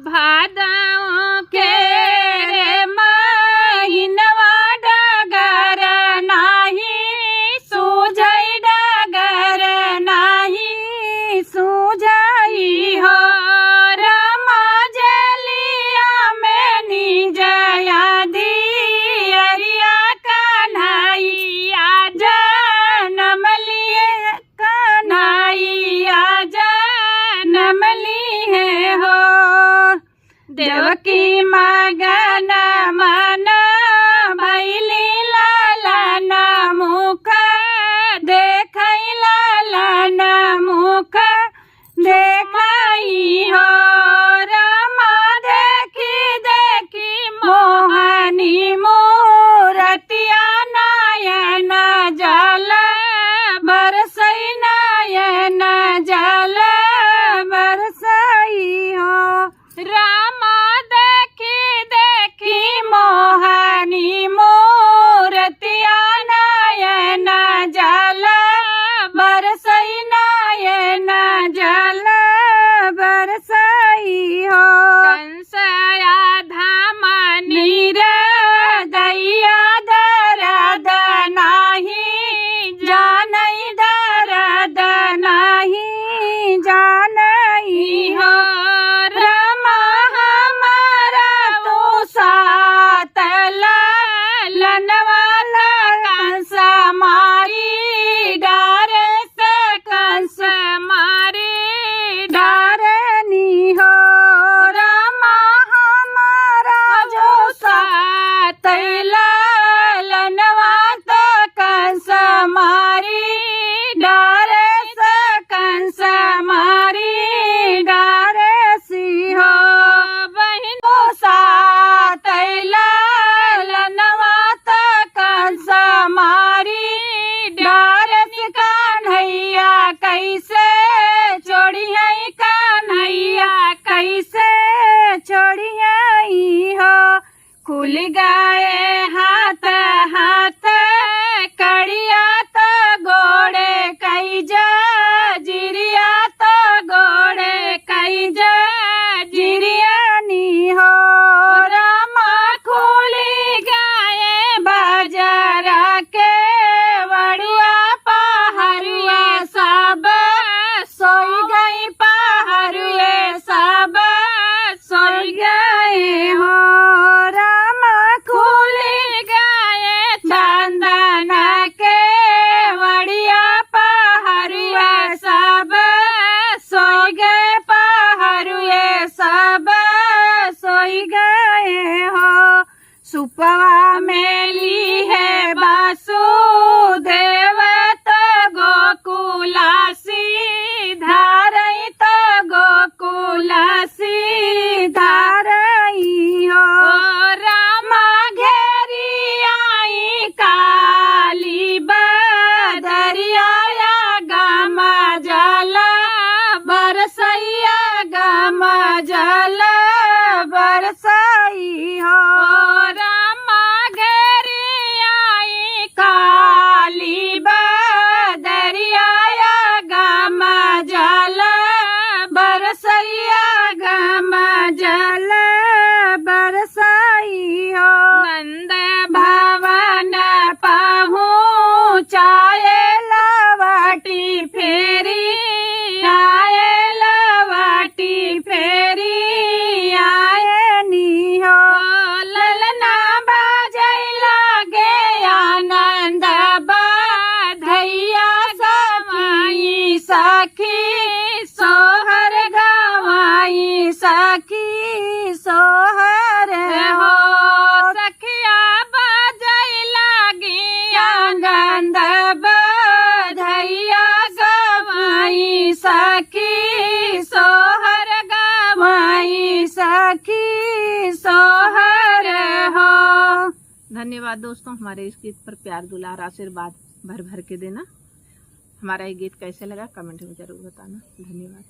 भादों के रे महीनवा डगर नाही सूझई, डगर नाही सूझई हो। रमा जलिया में निजया दियरिया कन्हैया जनम लिए, कन्हैया जनम लिए हो। देवकी मगन मन भैली लालन मुख देखई, लालन मुख देखई हो। रमा देखी देखी मोहनी मूरतिया नयन जल बरसई, नयन जल बरसई हो। रामा देखी देखी मोहनी मूरतिया नयन जल बरसई, नयन जल बरसई हो। कंसया धाम दैया दरद नाही जानई, दरद नाही जानई हो। रमा हमारा तो साथ लनवाला कंस मारी डारे से, कंस मारी डारनी हो। रमा हमारा जो साथ लनवा तो कंस मारी डारे से, कंस मारी डारे सी हो। बहिन तो साथ लनवा तो कंस मारी डारे से। कन्हैया कैसे छोड़ियई, कन्हैया कैसे छोड़ियई हो। खुल गए हाथ हाथ कड़िया तो गोड़े कई जिरिया तो गोड़े कई जिरियानी हो। रमा खुली गए बाजार के वड़िया पहरुए सब सोई गई, पहरुए सब सोई गए हो। रमा खुली गए चंदन के वड़िया पहरुए सब सोई गए, पहरुए सब सोई गए हो। सुपवा मेली है वासुदेव तो गोकुलासी धारई, तो गोकुलासी धारई हो। रामा घेरी आई काली बदरिया गम जल बरसैया, गम जल बरसई हो। रामा घेरी आई काली बदरिया गम जल बरसैया, गम जल बरसई हो। नंद भवन पहुँचाए लवटी फेरी आए, लवटी फेरी आए नी हो। ललना बाजै लागे आनंद बधैया गवाई सखी सोहर, गवाई सखी सोहर हो। सखिया बाजै लागी आनंद बधैया गवाई सखी सोहर, गवाई सखी सोहर हो। धन्यवाद दोस्तों, हमारे इस गीत पर प्यार दुलार आशीर्वाद भर भर के देना। हमारा ये गीत कैसे लगा कमेंट में जरूर बताना। धन्यवाद।